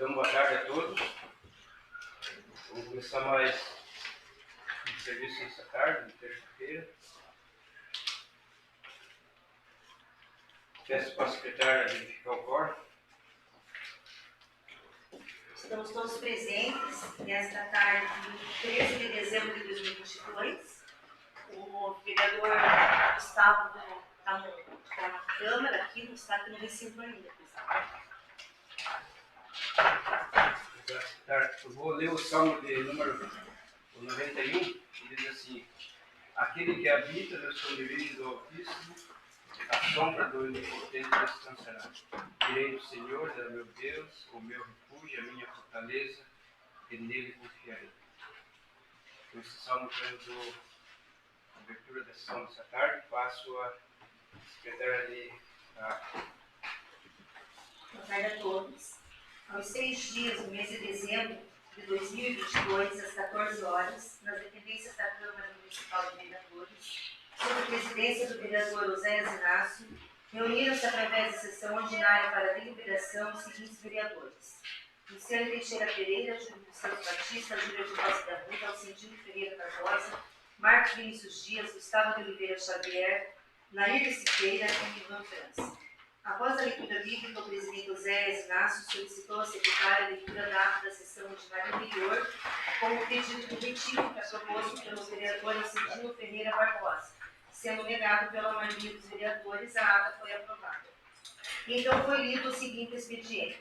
Então, boa tarde a todos. Vamos começar mais um serviço nessa tarde, de terça-feira. Peço para a secretária verificar o quórum. Estamos todos presentes nesta tarde de 13 de dezembro de 2022. O vereador Gustavo está na Câmara aqui, não está aqui no recinto ainda. Eu vou ler o Salmo de número 91, que diz assim: aquele que habita no esconderijo do Altíssimo, a sombra do Onipotente descansará. Direi do Senhor, é meu Deus, o meu refúgio, a minha fortaleza, e nele confiarei. Com esse salmo temos a abertura da sessão dessa tarde. Passo a secretária de Boa tarde a todos. Aos 6 dias do mês de dezembro de 2022, às 14 horas, nas dependências da Câmara Municipal de Vereadores, sob a presidência do vereador Oséias Inácio, reuniram-se através de sessão ordinária para a deliberação os seguintes vereadores: Luciano Teixeira Pereira, Júlio dos Santos Batista, Júlia de Rossi da Ruda, Alcindino Ferreira Barbosa, Marcos Vinícius Dias, Gustavo de Oliveira Xavier, Nair Siqueira e Ivan França. Após a leitura bíblica, o presidente Oséias Inácio solicitou à secretária a leitura da ata da sessão ordinária anterior, com o pedido de retífica proposto pelo vereador Alcindino Ferreira Barbosa. Sendo negado pela maioria dos vereadores, a ata foi aprovada. Então foi lido o seguinte expediente: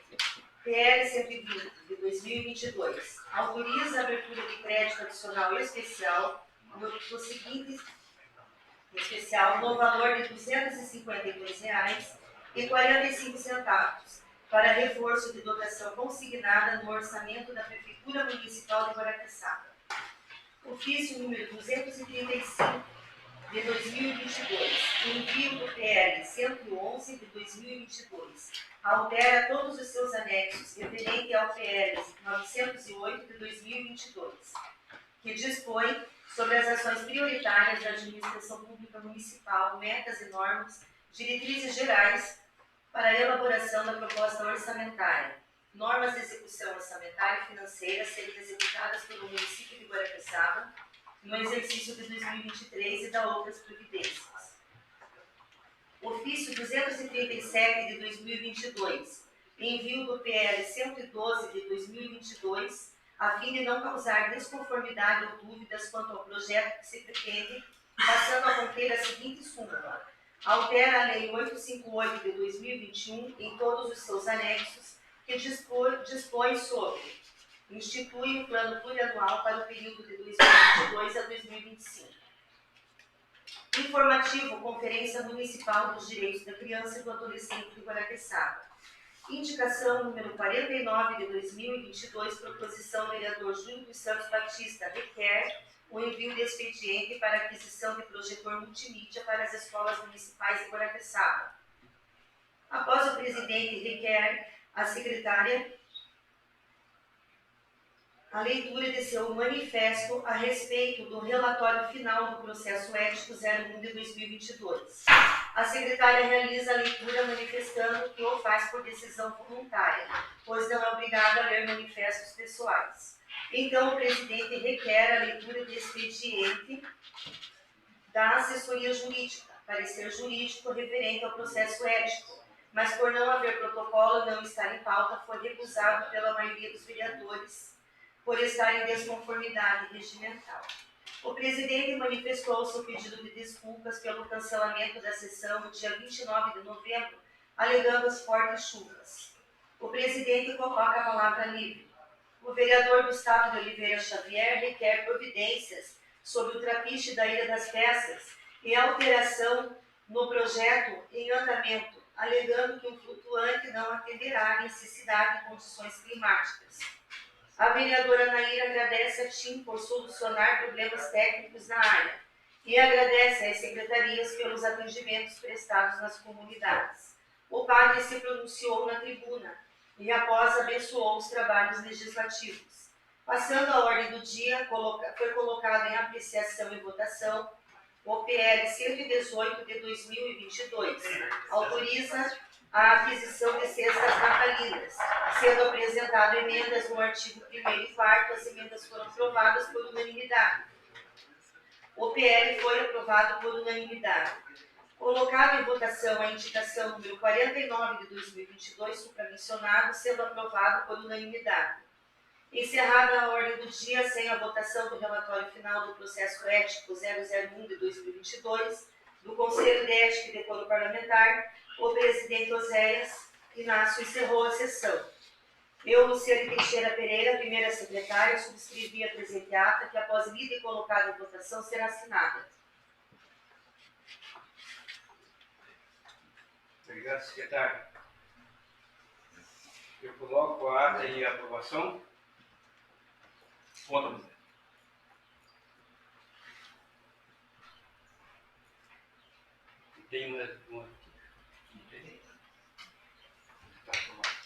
PL 120, de 2022, autoriza a abertura de crédito adicional especial no seguinte especial no valor de R$ 252,45 para reforço de dotação consignada no orçamento da Prefeitura Municipal de Guaraqueçaba. Ofício número 235 de 2022, envio do PL 111 de 2022, altera todos os seus anexos referente ao PL 908 de 2022, que dispõe sobre as ações prioritárias da administração pública municipal, metas e normas, diretrizes gerais para a elaboração da proposta orçamentária, normas de execução orçamentária e financeira a serem executadas pelo município de Guaraqueçaba no exercício de 2023 e da outras providências. Ofício 237 de 2022, envio do PL 112 de 2022, a fim de não causar desconformidade ou dúvidas quanto ao projeto que se pretende, passando a conter a seguinte súmula: altera a Lei 858 de 2021 em todos os seus anexos, que dispõe sobre: institui um plano plurianual para o período de 2022 a 2025. Informativo, Conferência Municipal dos Direitos da Criança e do Adolescente de Guaraqueçaba. Indicação número 49 de 2022, proposição vereador Júlio dos Santos Batista, requer o envio de expediente para aquisição de projetor multimídia para as escolas municipais de Guaraqueçaba. Após o presidente requer a secretária a leitura de seu manifesto a respeito do relatório final do processo ético 01 de 2022. A secretária realiza a leitura manifestando que o faz por decisão voluntária, pois não é obrigada a ler manifestos pessoais. Então, o presidente requer a leitura de expediente da assessoria jurídica, parecer jurídico referente ao processo ético, mas por não haver protocolo e não estar em pauta, foi recusado pela maioria dos vereadores por estar em desconformidade regimental. O presidente manifestou seu pedido de desculpas pelo cancelamento da sessão no dia 29 de novembro, alegando as fortes chuvas. O presidente coloca a palavra livre. O vereador Gustavo de Oliveira Xavier requer providências sobre o trapiche da Ilha das Peças e alteração no projeto em andamento, alegando que o flutuante não atenderá à necessidade de condições climáticas. A vereadora Nair agradece a TIM por solucionar problemas técnicos na área e agradece às secretarias pelos atendimentos prestados nas comunidades. O padre se pronunciou na tribuna e, após, abençoou os trabalhos legislativos. Passando a ordem do dia, foi colocado em apreciação e votação o PL 118 de 2022. Autoriza a aquisição de cestas natalinas, sendo apresentado emendas no artigo 1º e 4º, as emendas foram aprovadas por unanimidade. O PL foi aprovado por unanimidade. Colocado em votação a indicação número 49 de 2022, supramencionado, sendo aprovado por unanimidade. Encerrada a ordem do dia sem a votação do relatório final do processo ético 001 de 2022, do Conselho de Ética e Decoro Parlamentar, o presidente Oséias Inácio encerrou a sessão. Eu, Luciane Teixeira Pereira, primeira secretária, subscrevi a presente ata, que após lida e colocada em votação será assinada. Obrigado, secretário. Eu coloco a ata em aprovação. Voto. Tem uma. Está aprovado.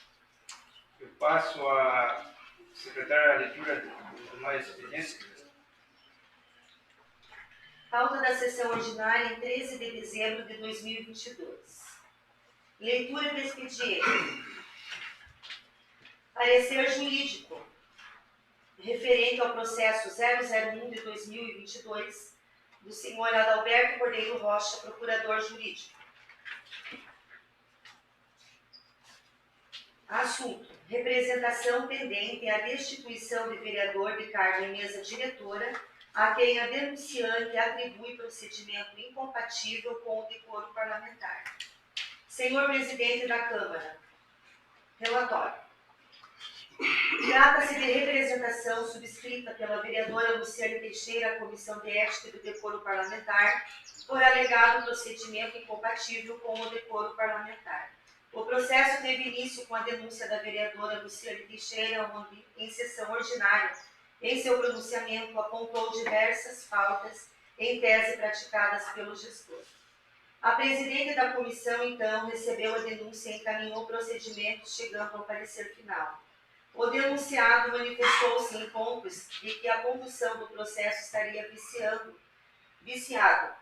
Eu passo a secretária a leitura dos demais expedientes. Pauta da sessão ordinária em 13 de dezembro de 2022. Leitura do expediente. Parecer jurídico referente ao processo 001 de 2022 do senhor Adalberto Cordeiro Rocha, procurador jurídico. Assunto: representação tendente à destituição de vereador de cargo em mesa diretora a quem a denunciante atribui procedimento incompatível com o decoro parlamentar. Senhor presidente da Câmara, relatório. Trata-se de representação subscrita pela vereadora Luciane Teixeira à Comissão de Ética e do Decoro Parlamentar por alegado procedimento incompatível com o decoro parlamentar. O processo teve início com a denúncia da vereadora Luciane Teixeira, onde, em sessão ordinária, em seu pronunciamento, apontou diversas faltas em tese praticadas pelo gestor. A presidente da comissão, então, recebeu a denúncia e encaminhou o procedimento, chegando ao parecer final. O denunciado manifestou-se em pontos de que a condução do processo estaria viciado,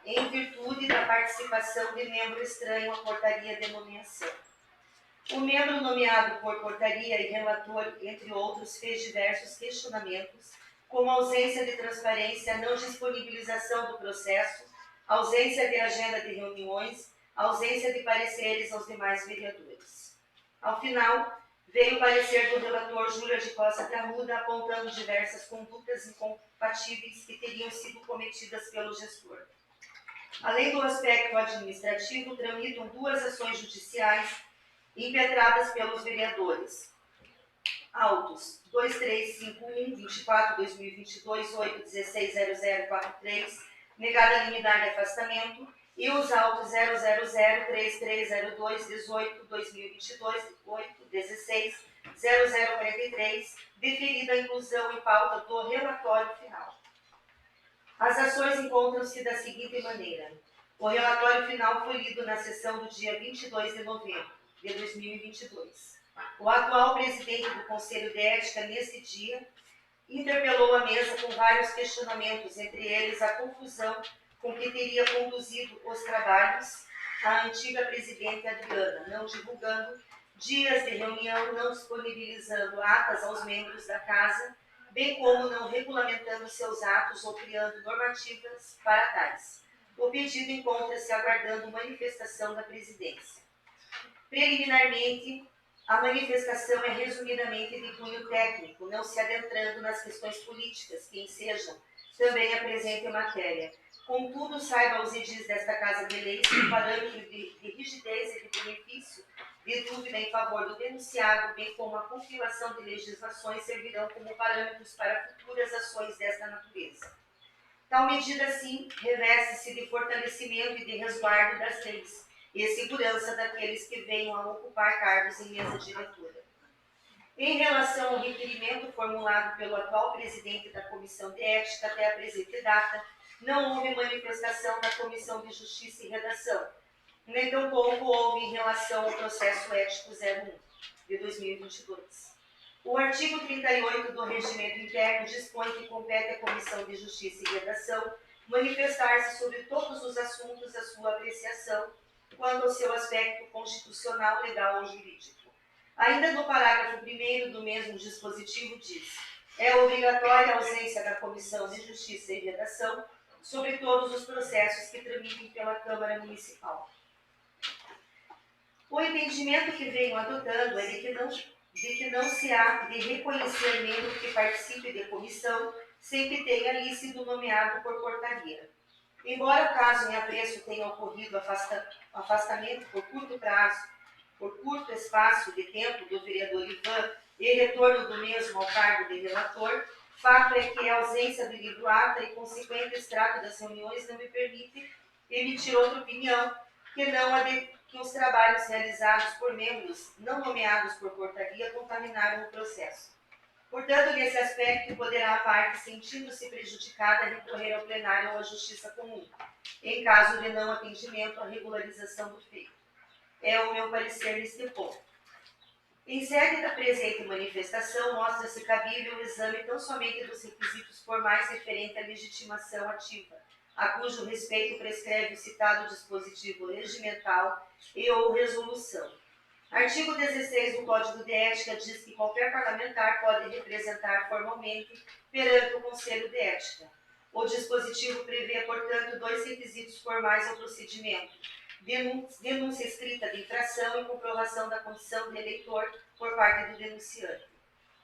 em virtude da participação de membro estranho à portaria de nomeação. O membro nomeado por portaria e relator, entre outros, fez diversos questionamentos, como ausência de transparência, não disponibilização do processo, ausência de agenda de reuniões, ausência de pareceres aos demais vereadores. Ao final, veio o parecer do relator Júlia de Costa Carruda, apontando diversas condutas incompatíveis que teriam sido cometidas pelo gestor. Além do aspecto administrativo, tramitam duas ações judiciais impetradas pelos vereadores. Autos 2351-24-2022, 8160043, negada liminar de afastamento, e os autos 000-3302-18-2022, 8160043, deferida a inclusão em pauta do relatório final. As ações encontram-se da seguinte maneira. O relatório final foi lido na sessão do dia 22 de novembro de 2022. O atual presidente do Conselho de Ética, neste dia, interpelou a mesa com vários questionamentos, entre eles a confusão com que teria conduzido os trabalhos a antiga presidente Adriana, não divulgando dias de reunião, não disponibilizando atas aos membros da casa, bem como não regulamentando seus atos ou criando normativas para tais. O pedido encontra-se aguardando manifestação da presidência. Preliminarmente, a manifestação é resumidamente de cunho técnico, não se adentrando nas questões políticas que ensejam também a presente matéria. Contudo, saiba os edis desta Casa de Leis que o parâmetro de rigidez e de benefício de dúvida em favor do denunciado, bem como a compilação de legislações, servirão como parâmetros para futuras ações desta natureza. Tal medida, assim, reveste-se de fortalecimento e de resguardo das leis e segurança daqueles que venham a ocupar cargos em mesa diretora. Em relação ao requerimento formulado pelo atual presidente da Comissão de Ética até a presente data, não houve manifestação da Comissão de Justiça e Redação, nem tampouco houve em relação ao processo ético 01 de 2022. O artigo 38 do Regimento Interno dispõe que compete à Comissão de Justiça e Redação manifestar-se sobre todos os assuntos à sua apreciação, quanto ao seu aspecto constitucional, legal ou jurídico. Ainda no parágrafo 1º do mesmo dispositivo diz: é obrigatória a ausência da Comissão de Justiça e Redação sobre todos os processos que tramitem pela Câmara Municipal. O entendimento que venho adotando é de que não se há de reconhecer membro que participe de comissão sem que tenha ali sido nomeado por portaria. Embora o caso em apreço tenha ocorrido afastamento por curto espaço de tempo do vereador Ivan e retorno do mesmo ao cargo de relator, fato é que a ausência do livro ata e consequente extrato das reuniões não me permite emitir outra opinião que não a de que os trabalhos realizados por membros não nomeados por portaria contaminaram o processo. Portanto, nesse aspecto, poderá a parte, sentindo-se prejudicada, recorrer ao plenário ou à justiça comum, em caso de não atendimento à regularização do feito. É o meu parecer neste ponto. Em sede da presente manifestação, mostra-se cabível o exame tão somente dos requisitos formais referentes à legitimação ativa, a cujo respeito prescreve o citado dispositivo regimental e ou resolução. Artigo 16 do Código de Ética diz que qualquer parlamentar pode representar formalmente perante o Conselho de Ética. O dispositivo prevê, portanto, 2 requisitos formais ao procedimento: denúncia escrita de infração e comprovação da condição de eleitor por parte do denunciante.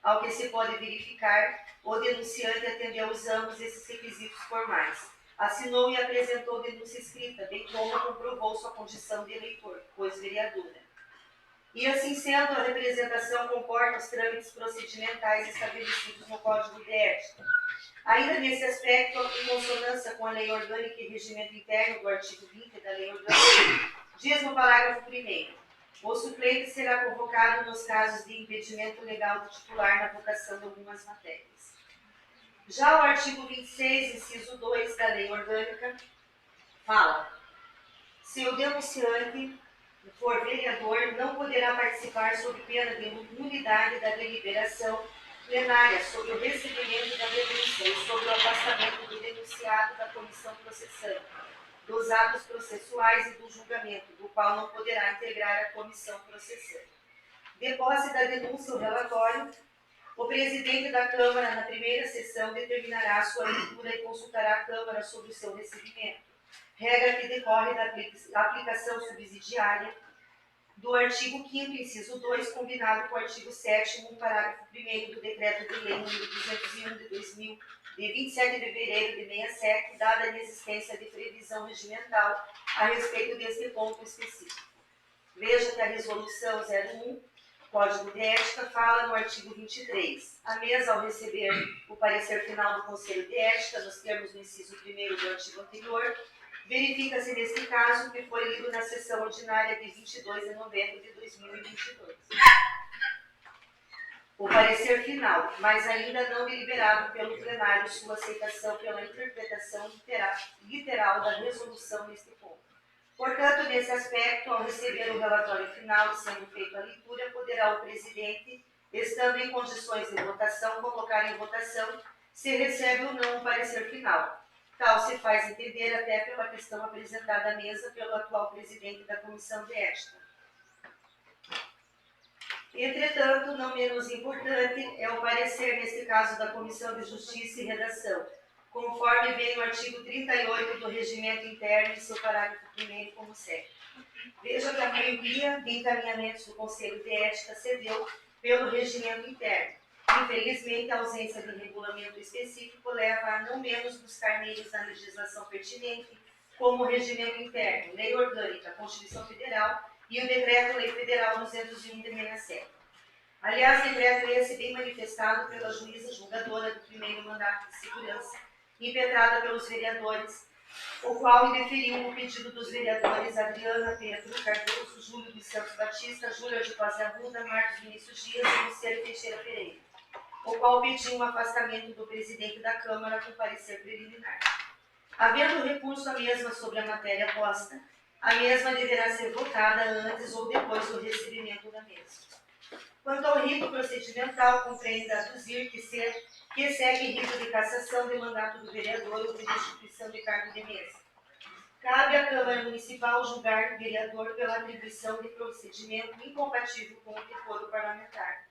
Ao que se pode verificar, o denunciante atendeu ambos esses requisitos formais. Assinou e apresentou denúncia escrita, bem como comprovou sua condição de eleitor, pois vereadora. E assim sendo, a representação comporta os trâmites procedimentais estabelecidos no Código de Ética. Ainda nesse aspecto, em consonância com a Lei Orgânica e Regimento Interno do artigo 20 da Lei Orgânica, diz no parágrafo 1º: o suplente será convocado nos casos de impedimento legal do titular na votação de algumas matérias. Já o artigo 26, inciso 2 da Lei Orgânica, fala: se o denunciante for vereador, não poderá participar sob pena de nulidade da deliberação plenária sobre o recebimento da denúncia e sobre o afastamento do denunciado da comissão processante, dos atos processuais e do julgamento, do qual não poderá integrar a comissão processante. De posse da denúncia, o relatório, o presidente da Câmara, na primeira sessão, determinará a sua leitura e consultará a Câmara sobre o seu recebimento, regra que decorre da aplicação subsidiária do artigo 5º, inciso 2, combinado com o artigo 7º, parágrafo 1º do Decreto de Lei nº 201 de 2000, de 27 de fevereiro de 67, dada a inexistência de previsão regimental a respeito deste ponto específico. Veja que a Resolução 01, Código de Ética, fala no artigo 23. A mesa, ao receber o parecer final do Conselho de Ética, nos termos do inciso 1º do artigo anterior, verifica-se neste caso que foi lido na sessão ordinária de 22 de novembro de 2022. O parecer final, mas ainda não deliberado pelo plenário, sua aceitação pela interpretação literal da resolução neste ponto. Portanto, nesse aspecto, ao receber o relatório final e sendo feita a leitura, poderá o presidente, estando em condições de votação, colocar em votação se recebe ou não o parecer final. Tal se faz entender até pela questão apresentada à mesa pelo atual presidente da Comissão de Ética. Entretanto, não menos importante é o parecer, neste caso, da Comissão de Justiça e Redação, conforme vem no artigo 38 do Regimento Interno, em seu parágrafo 1º, como segue. Veja que a maioria de encaminhamentos do Conselho de Ética cedeu pelo Regimento Interno. Infelizmente, a ausência de regulamento específico leva a não menos buscar meios na legislação pertinente, como o Regimento Interno, Lei Orgânica, Constituição Federal e o Decreto-Lei Federal 201 de 67. Aliás, decreto esse bem manifestado pela juíza julgadora do primeiro mandato de segurança, impetrada pelos vereadores, o qual indeferiu o pedido dos vereadores Adriana Pedro Cardoso, Júlio dos Santos Batista, Júlia de Paz Arruda, Marcos Vinícius Dias e Luciano Teixeira Pereira, o qual pediu um afastamento do presidente da Câmara com parecer preliminar. Havendo recurso à mesma sobre a matéria posta, a mesma deverá ser votada antes ou depois do recebimento da mesma. Quanto ao rito procedimental, compreende aduzir que segue rito de cassação de mandato do vereador ou de destituição de cargo de mesa. Cabe à Câmara Municipal julgar o vereador pela atribuição de procedimento incompatível com o decoro parlamentar.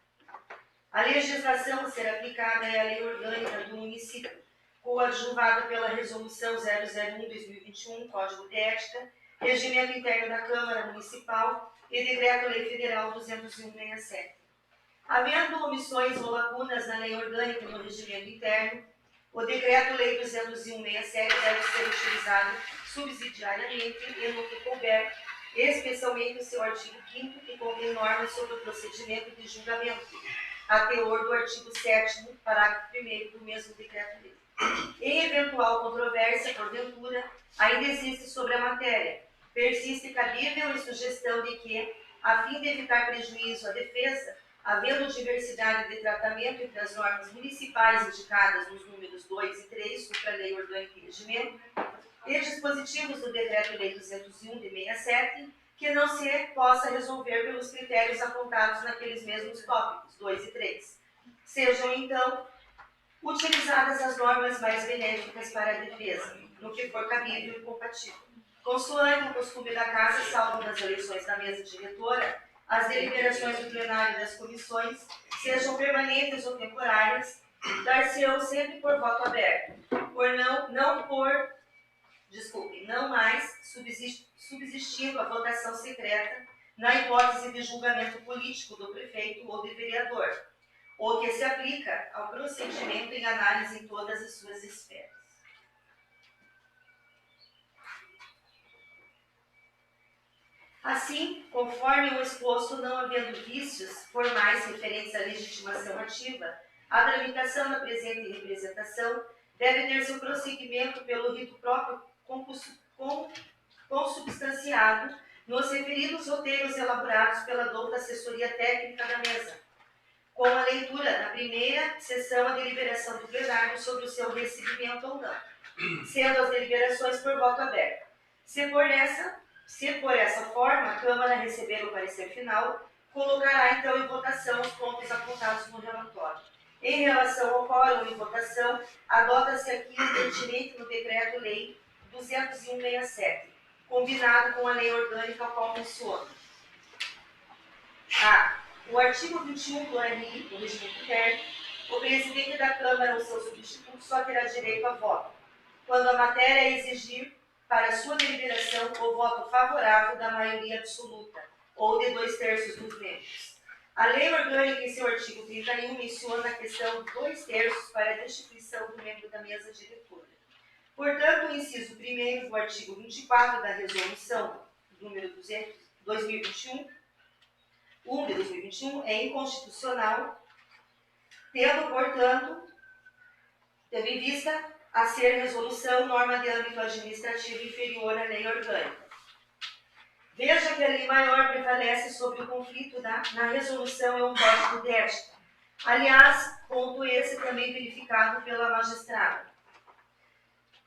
A legislação a ser aplicada é a Lei Orgânica do Município, coadjuvada pela Resolução 001/2021, Código de Ética, Regimento Interno da Câmara Municipal e Decreto-Lei Federal 201/67. Havendo omissões ou lacunas na Lei Orgânica e no Regimento Interno, o Decreto-Lei 201/67 deve ser utilizado subsidiariamente e no que couber, especialmente o seu artigo 5º, que contém normas sobre o procedimento de julgamento, a teor do artigo 7º, parágrafo 1º do mesmo Decreto-Lei. Em eventual controvérsia, porventura, ainda existe sobre a matéria, persiste cabível e sugestão de que, a fim de evitar prejuízo à defesa, havendo diversidade de tratamento entre as normas municipais indicadas nos números 2 e 3, supra-lei orgânica e regimento, e dispositivos do Decreto-Lei 201/67, que não se possa resolver pelos critérios apontados naqueles mesmos tópicos, 2 e 3. Sejam, então, utilizadas as normas mais benéficas para a defesa, no que for cabível e compatível. Consoante o costume da Casa, salvo nas eleições da mesa diretora, as deliberações do plenário das comissões, sejam permanentes ou temporárias, dar-se-ão sempre por voto aberto, não mais subsistindo a votação secreta na hipótese de julgamento político do prefeito ou de vereador, ou que se aplica ao procedimento em análise em todas as suas esferas. Assim, conforme o exposto, não havendo vícios formais referentes à legitimação ativa, a tramitação da presente representação deve ter seu prosseguimento pelo rito próprio consubstanciado nos referidos roteiros elaborados pela douta assessoria técnica da mesa, com a leitura na primeira sessão a deliberação do plenário sobre o seu recebimento ou não, sendo as deliberações por voto aberto. Se por essa forma a Câmara receber o parecer final, colocará então em votação os pontos apontados no relatório. Em relação ao quórum em votação, adota-se aqui o pertinente no Decreto-Lei 201/67, combinado com a Lei Orgânica ao qual menciono. O artigo 21 do RI, do Regimento Interno, o presidente da Câmara ou seu substituto só terá direito a voto, quando a matéria exigir para sua deliberação o voto favorável da maioria absoluta, ou de 2/3 dos membros. A Lei Orgânica, em seu artigo 31, menciona a questão de 2/3 para a destituição do membro da mesa diretora. Portanto, o inciso 1º do artigo 24 da Resolução número 2021 é inconstitucional, tendo em vista a ser resolução norma de âmbito administrativo inferior à lei orgânica. Veja que a lei maior prevalece sobre o conflito na resolução é um código de ética. Aliás, ponto esse também verificado pela magistrada,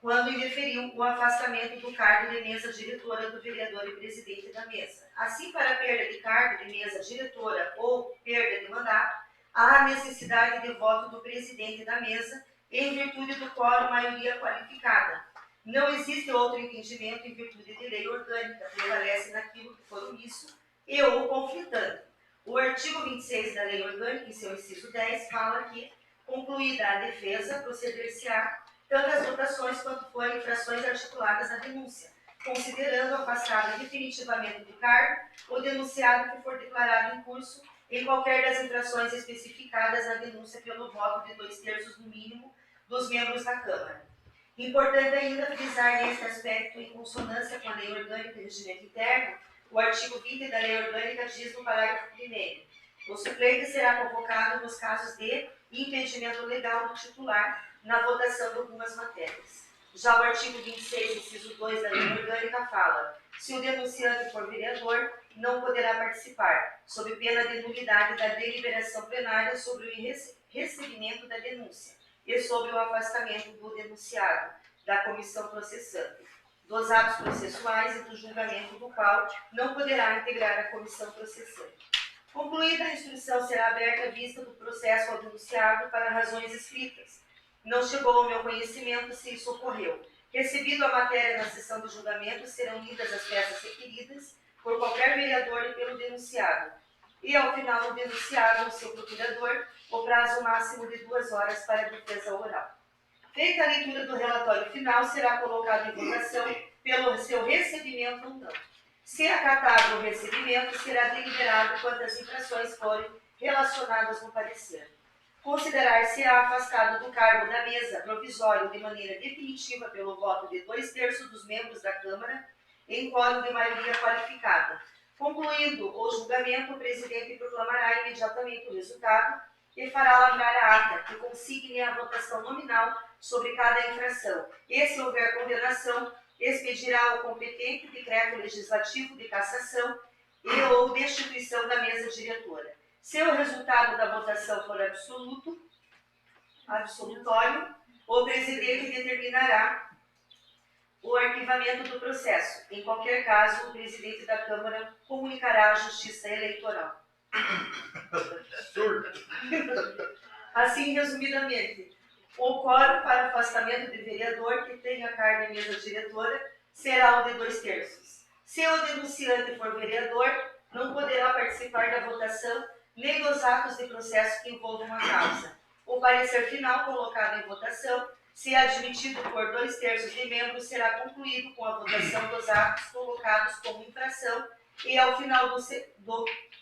quando indeferiu o afastamento do cargo de mesa diretora do vereador e presidente da mesa. Assim, para perda de cargo de mesa diretora ou perda de mandato, há necessidade de voto do presidente da mesa em virtude do quórum maioria qualificada. Não existe outro entendimento em virtude de lei orgânica, prevalece naquilo que for omisso e ou conflitante. O artigo 26 da lei orgânica, em seu inciso 10, fala que, concluída a defesa, proceder-se-á tantas votações quanto forem infrações articuladas na denúncia, considerando afastado definitivamente do cargo o denunciado que for declarado em curso em qualquer das infrações especificadas na denúncia pelo voto de 2/3 no mínimo dos membros da Câmara. Importante ainda frisar neste aspecto, em consonância com a Lei Orgânica e Regimento Interno, o artigo 20 da Lei Orgânica diz no parágrafo 1º: o suplente será convocado nos casos de impedimento legal do titular na votação de algumas matérias. Já o artigo 26, inciso 2 da Lei Orgânica fala: se o denunciante for vereador, não poderá participar, sob pena de nulidade da deliberação plenária sobre o recebimento da denúncia e sobre o afastamento do denunciado da comissão processante, dos atos processuais e do julgamento do qual não poderá integrar a comissão processante. Concluída a instrução, será aberta a vista do processo ao denunciado para razões escritas. Não chegou ao meu conhecimento se isso ocorreu. Recebido a matéria na sessão de julgamento, serão lidas as peças requeridas por qualquer vereador e pelo denunciado. E, ao final, o denunciado ou seu procurador, o prazo máximo de 2 horas para a defesa oral. Feita a leitura do relatório final, será colocado em votação pelo seu recebimento ou não. Se acatado o recebimento, será deliberado quantas infrações forem relacionadas no parecer. Considerar-se-á afastado do cargo da mesa provisório de maneira definitiva pelo voto de 2/3 dos membros da Câmara, em quórum de maioria qualificada. Concluído o julgamento, o presidente proclamará imediatamente o resultado e fará lavrar a ata, que consigne a votação nominal sobre cada infração. E, se houver condenação, expedirá o competente decreto legislativo de cassação e ou destituição da mesa diretora. Se o resultado da votação for absolutório, o presidente determinará o arquivamento do processo. Em qualquer caso, o presidente da Câmara comunicará à Justiça Eleitoral. Assim, resumidamente, o quórum para afastamento de vereador que tenha cargo em mesa diretora será o de 2/3. Se o denunciante for vereador, não poderá participar da votação nem dos atos de processo que envolvam a causa. O parecer final colocado em votação, se admitido por 2/3 de membros, será concluído com a votação dos atos colocados como infração e, ao final,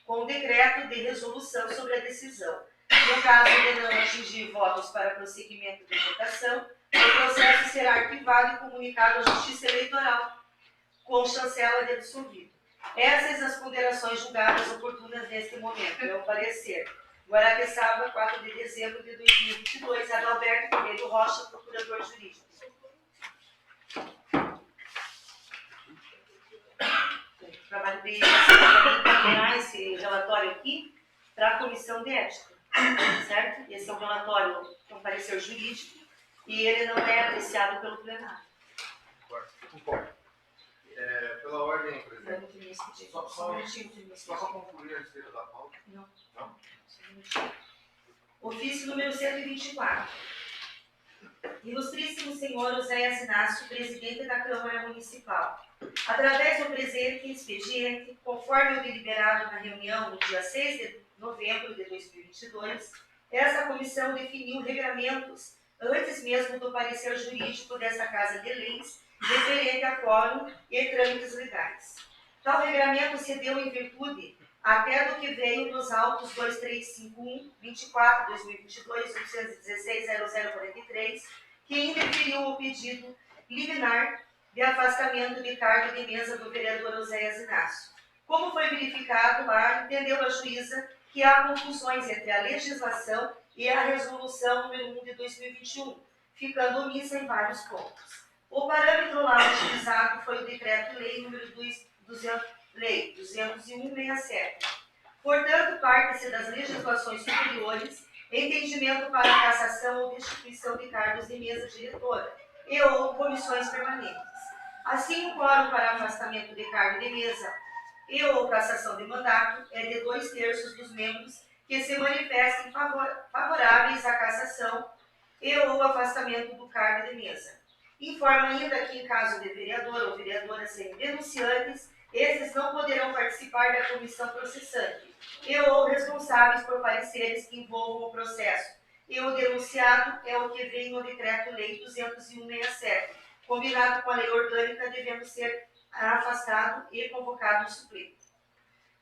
com o decreto de resolução sobre a decisão. No caso de não atingir votos para prosseguimento de votação, o processo será arquivado e comunicado à Justiça Eleitoral, com chancela de absolvido. Essas as ponderações julgadas oportunas neste momento. É o parecer. Guaraqueçaba, 4 de dezembro de 2022, Adalberto Coelho Rocha, procurador jurídico. O trabalho de encaminhar esse relatório aqui para a Comissão de Ética, certo? Esse é um relatório com parecer jurídico e ele não é apreciado pelo plenário. Concordo. Pela ordem, presidente. Só para concluir a respeito da pauta. Não. Não? Ofício número 124. Ilustríssimo senhor Oséias Inácio, presidente da Câmara Municipal. Através do presente expediente, conforme o deliberado na reunião no dia 6 de novembro de 2022, essa comissão definiu regramentos antes mesmo do parecer jurídico desta Casa de Leis, referente a quórum e trâmites legais. Tal regramento se deu em virtude até do que veio nos autos 2351-24-2022-816-0043, que indeferiu o pedido liminar de afastamento de cargo de mesa do vereador Oséias Inácio. Como foi verificado lá, entendeu a juíza que há confusões entre a legislação e a resolução número 1 de 2021, ficando omissa em vários pontos. O parâmetro lá utilizado foi o Decreto-Lei número 201/67. Portanto, parte-se das legislações superiores, entendimento para a cassação ou destituição de cargos de mesa diretora e ou comissões permanentes. Assim, o quórum para afastamento de cargo de mesa e ou cassação de mandato é de 2/3 dos membros que se manifestem favoráveis à cassação e ou afastamento do cargo de mesa. Informa ainda que, em caso de vereador ou vereadora serem denunciantes, esses não poderão participar da comissão processante e ou responsáveis por pareceres que envolvam o processo. E o denunciado é o que vem no Decreto-Lei 201/67, combinado com a lei orgânica, devendo ser afastado e convocado no suplente.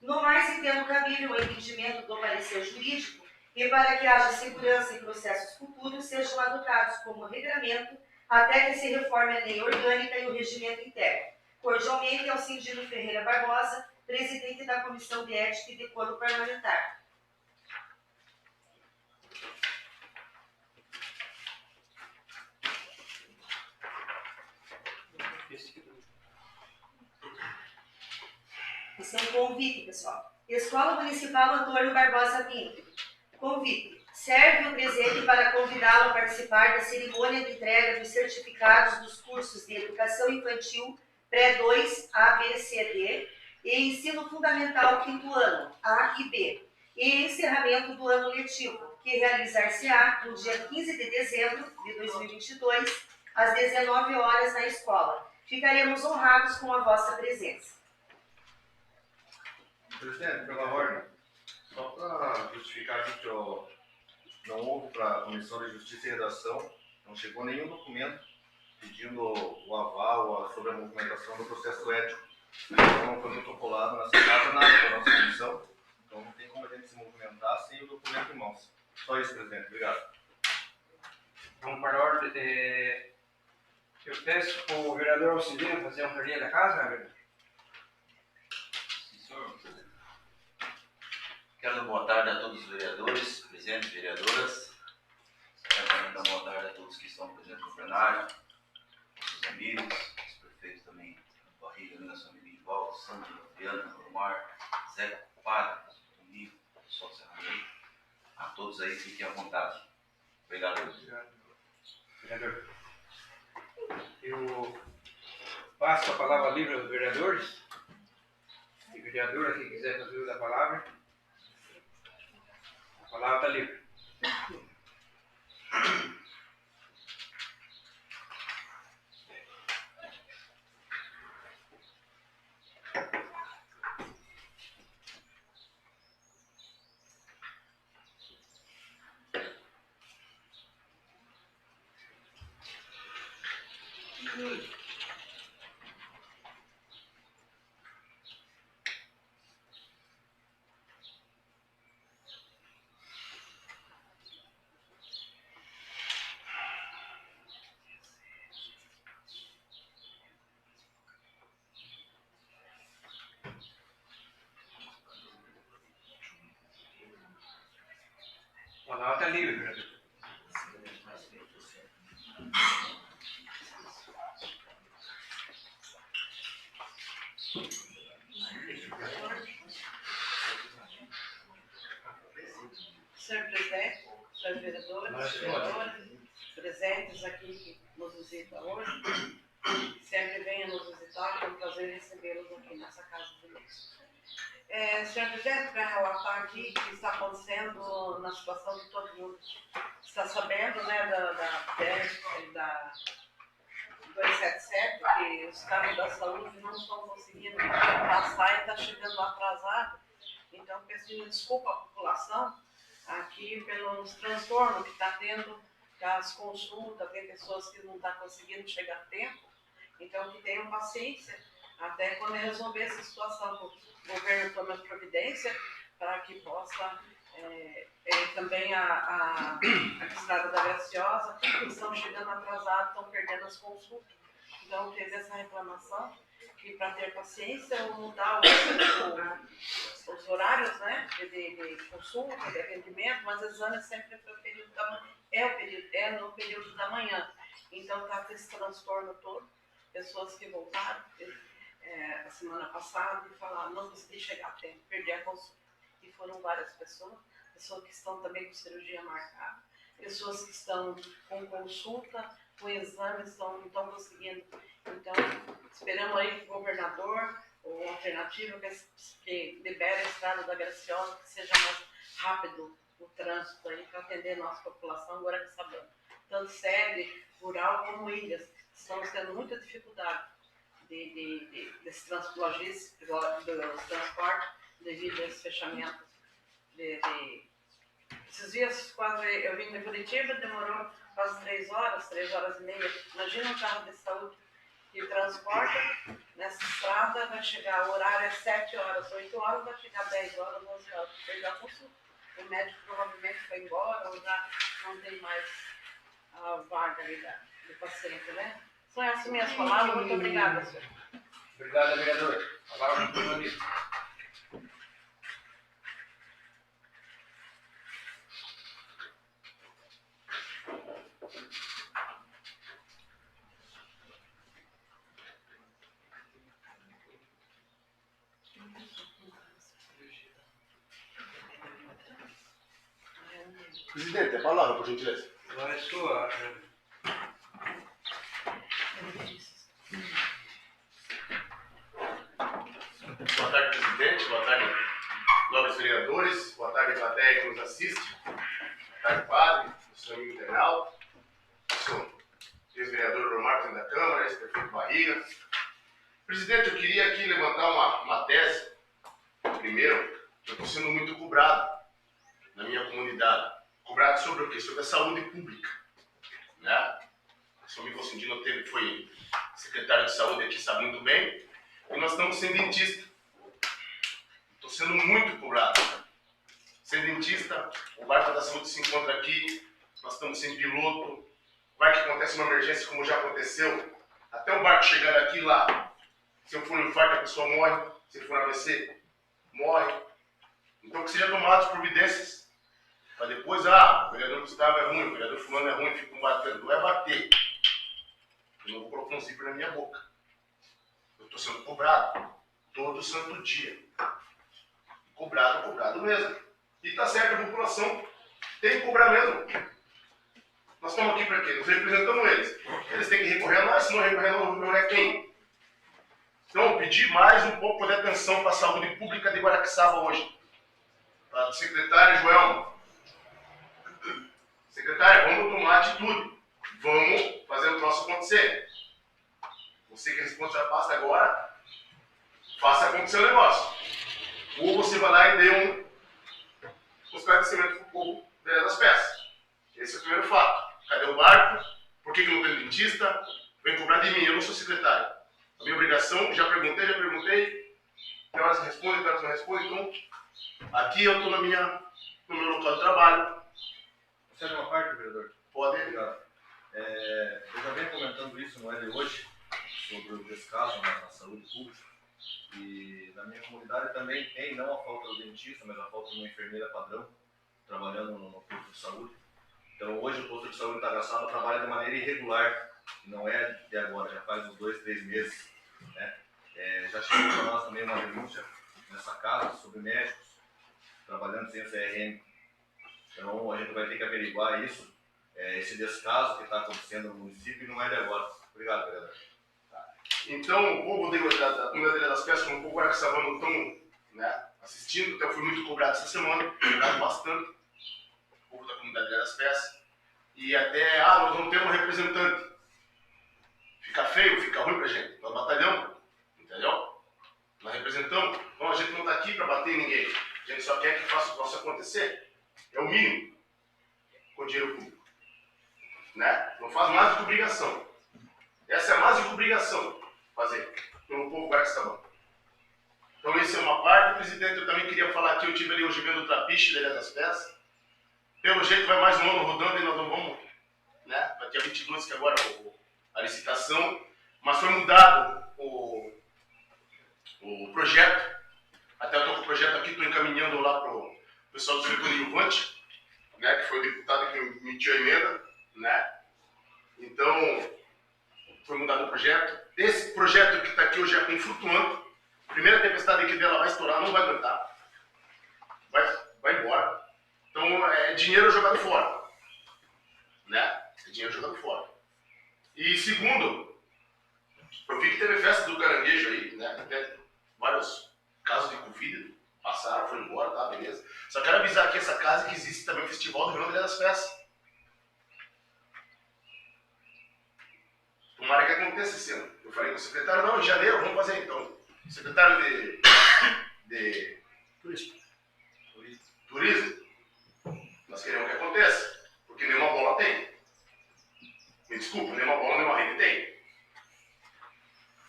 No mais, entendo cabível o entendimento do parecer jurídico e, para que haja segurança em processos futuros, sejam adotados como regramento até que se reforme a lei orgânica e o regimento interno. Cordialmente, Alcindino Ferreira Barbosa, presidente da Comissão de Ética e Decoro Parlamentar. Esse é um convite, pessoal. Escola Municipal Antônio Barbosa Pinto. Convite. Serve o presente para convidá-lo a participar da cerimônia de entrega dos certificados dos cursos de Educação Infantil Pré-2, A, B, C, D e Ensino Fundamental 5º ano, A e B, e encerramento do ano letivo, que realizar-se-á no dia 15 de dezembro de 2022, às 19 horas na escola. Ficaremos honrados com a vossa presença. Presidente, pela ordem, só para justificar aqui que não houve para a Comissão de Justiça e Redação, não chegou nenhum documento pedindo o aval sobre a movimentação do processo ético. Então não foi protocolado nessa casa nada para a nossa comissão, então não tem como a gente se movimentar sem o documento em mãos. Só isso, presidente. Obrigado. Vamos para a ordem. Eu peço para o vereador Auxiliano fazer uma reunião da casa, vereador. Sim, senhor. Quero dar boa tarde a todos os vereadores, presentes, vereadoras. Quero também dar boa tarde a todos que estão presentes no plenário, nossos amigos, os prefeitos também, Barriga, nosso amigo de volta, Sandro, Adriano, Romar, Zé, Padre, comigo, pessoal do Serraneiro. A todos aí, fiquem à vontade. Obrigado. Vereador. Eu passo a palavra livre aos vereadores. E vereadora, quem quiser fazer uso da palavra, a palavra está livre. A palavra está livre, vereador. Senhor presidente, senhor vereador, vereadora, presentes aqui que nos visitam hoje, sempre venham nos visitar, é um prazer recebê-los aqui nessa casa de luz. Senhor presidente, para relatar aqui o que está acontecendo na situação que todo mundo está sabendo, né, da 277, que os carros da saúde não estão conseguindo passar e está chegando atrasado. Então, peço desculpa à população aqui pelos transtornos que está tendo das consultas, tem pessoas que não estão conseguindo chegar a tempo. Então, que tenham paciência até quando resolver essa situação. O governo toma providência para que possa também a estrada da Graciosa, que estão chegando atrasados, estão perdendo as consultas. Então, fez essa reclamação, que para ter paciência, mudar os horários, né, de consulta, de atendimento, mas exame sempre foi o período da manhã, é no período da manhã. Então, está com esse transtorno todo. Pessoas que voltaram a semana passada e falaram, não consegui chegar a tempo, perdi a consulta. E foram várias pessoas que estão também com cirurgia marcada, pessoas que estão com consulta, com exames, não estão conseguindo. Então, esperamos aí que o governador, ou alternativa, que libere a estrada da Graciosa, que seja mais rápido o trânsito aí para atender a nossa população agora que sabemos. Tanto sede, rural como ilhas, estamos tendo muita dificuldade desse transporte logístico, dos transportes, devido a esse fechamento. Esses dias, quase, eu vim de Curitiba, demorou quase 3 horas e meia. Imagina um carro de saúde que transporta nessa estrada, vai chegar, o horário é 7 horas, 8 horas, vai chegar 10 horas, 11 horas, perder a consulta. O médico provavelmente foi embora ou já não tem mais a vaga ali do paciente, né? São essas minhas palavras, muito obrigada, senhor. Obrigado, vereador. A palavra é para o livre. Presidente, a palavra, por gentileza. Agora é sua. Boa tarde, presidente. Boa tarde, nobres vereadores. Boa tarde, plateia que nos assiste. Boa tarde, padre, o senhor amigo internauta. O senhor ex-vereador Presidente, eu queria aqui levantar uma tese. Primeiro, eu estou sendo muito cobrado na minha comunidade. Cobrado sobre o quê? Sobre a saúde pública. Né? Se eu me confundindo, foi secretário de saúde aqui, sabe muito bem. E nós estamos sem dentista. Estou sendo muito cobrado. Sem dentista, o barco da saúde se encontra aqui, nós estamos sem piloto. Vai que acontece uma emergência como já aconteceu. Até o barco chegar aqui lá, se eu for um infarto, a pessoa morre. Se for um AVC, morre. Então que sejam tomadas providências. Para depois, o vereador Gustavo é ruim, o vereador fulano é ruim, fica batendo. Não é bater. Eu não vou colocar um zíper na minha boca. Eu estou sendo cobrado todo santo dia. Cobrado mesmo. E está certo, a população tem que cobrar mesmo. Nós estamos aqui para quê? Nós representamos eles. Eles têm que recorrer a nós, se não recorrer, não é quem? Então, pedir mais um pouco de atenção para a saúde pública de Guaraqueçaba hoje. Para a secretária Joelma. Secretária, vamos tomar atitude. Vamos fazer o troço acontecer. Você que responde a pasta agora, faça acontecer o negócio. Ou você vai lá e dê um esclarecimento para o povo das peças. Esse é o primeiro fato. Cadê o barco? Por que não tem dentista? Vem cobrar de mim, eu não sou secretário. A minha obrigação, já perguntei. Tem horas que responde, tem horas que não responde. Então, aqui eu estou no meu local de trabalho. Você é de uma parte, vereador? Pode. Obrigado. Eu já venho comentando isso, não é de hoje, sobre o descaso na saúde pública. E na minha comunidade também tem, não a falta do dentista, mas a falta de uma enfermeira padrão, trabalhando no posto de saúde. Então hoje o posto de saúde da Gaçaba trabalha de maneira irregular, não é de agora, já faz uns 2, 3 meses. Né? Já chegou para nós também uma denúncia nessa casa sobre médicos trabalhando sem o CRM. Então a gente vai ter que averiguar isso, esse descaso que está acontecendo no município e não é de agora. Obrigado, vereador. Então, o povo da comunidade das peças, como o povo Guaraqueçabano estão assistindo, então eu fui muito cobrado essa semana, cobrado bastante, o povo da comunidade das peças, e até, nós não temos representante. Fica feio, fica ruim pra gente, nós batalhamos, entendeu? Nós representamos, então a gente não está aqui para bater em ninguém, a gente só quer que faça o troço acontecer, é o mínimo, com dinheiro público, né? Não faz mais do que obrigação, essa é mais do que obrigação. Fazer pelo povo Guaraqueçaba. Então, essa é uma parte. Presidente, eu também queria falar aqui, eu tive ali hoje vendo o trapiche da Ilha das Peças. Pelo jeito, vai mais um ano rodando e nós não vamos, né? Vai ter 22, que agora a licitação. Mas foi mudado o projeto. Até eu estou com o projeto aqui, estou encaminhando lá para o pessoal do setor Ilvante, né? Que foi o deputado que emitiu a emenda, né? Então, foi mudado o projeto. Esse projeto que está aqui hoje é com flutuante. Primeira tempestade aqui dela vai estourar, não vai aguentar. Vai embora. Então é dinheiro jogado fora. Né? É dinheiro jogado fora. E segundo, eu vi que teve festa do caranguejo aí, né? Até vários casos de Covid passaram, foram embora, tá? Beleza. Só quero avisar aqui essa casa que existe também o Festival do Rio Grande das Festas. Tomara que aconteça esse ano. Eu falei com o secretário, não, em janeiro, vamos fazer então. Secretário de Turismo, nós queremos que aconteça, porque nenhuma bola tem. Me desculpa, nenhuma bola, nenhuma rede tem.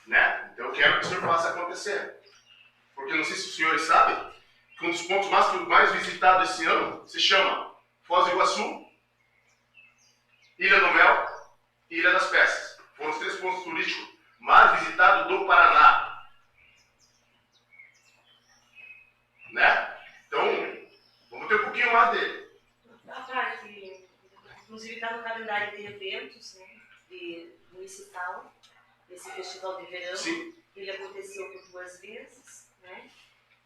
Né? Então eu quero que o senhor faça acontecer. Porque não sei se os senhores sabem, que um dos pontos mais visitados esse ano se chama Foz do Iguaçu, Ilha do Mel e Ilha das Peças. Foram os 3 pontos turísticos mais visitados do Paraná. Né? Então, vamos ter um pouquinho mais dele. A parte, inclusive está no calendário de eventos, né, municipal, esse festival de verão. Sim. Ele aconteceu por 2 vezes, né?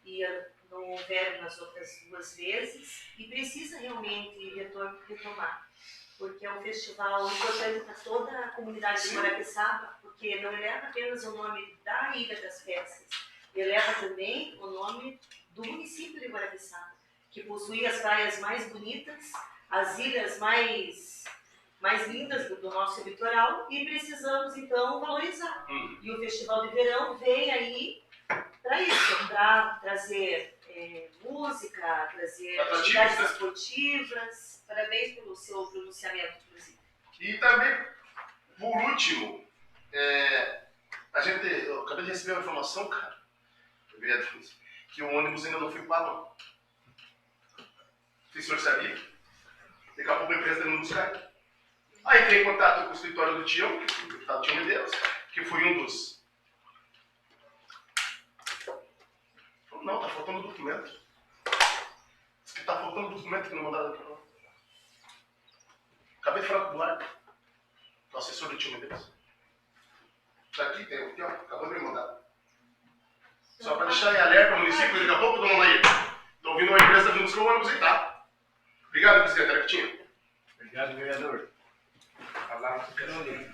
E não houveram nas outras 2 vezes, e precisa realmente retomar. Porque é um festival importante para toda a comunidade de Guaraqueçaba, porque não eleva apenas o nome da Ilha das Peças, eleva também o nome do município de Guaraqueçaba, que possui as praias mais bonitas, as ilhas mais mais lindas do nosso litoral e precisamos então valorizar. E o Festival de Verão vem aí para isso, para trazer música, trazer atividades esportivas. Parabéns pelo seu pronunciamento, inclusive. E também, por último, eu acabei de receber uma informação, cara, vereadores, que o ônibus ainda não foi pago. Não sei se o senhor sabia. Daqui a pouco a empresa está indo buscar. Aí entrei em contato com o escritório do Tião, o deputado Tião Medeiros, que foi um dos... Falou, não, tá faltando documento. Diz que tá faltando documento que não mandaram para nós. Acabei de falar com o Duarte, o assessor do Tião Medeiros. Tá aqui, tem aqui, ó, acabou de me mandar. Só para deixar em alerta o município, daqui a pouco, dona Maíra. Estou ouvindo uma empresa vindo buscar o ônibus aí, tá? Obrigado, presidente, era que tinha. Obrigado, vereador. Palavra do Carolina.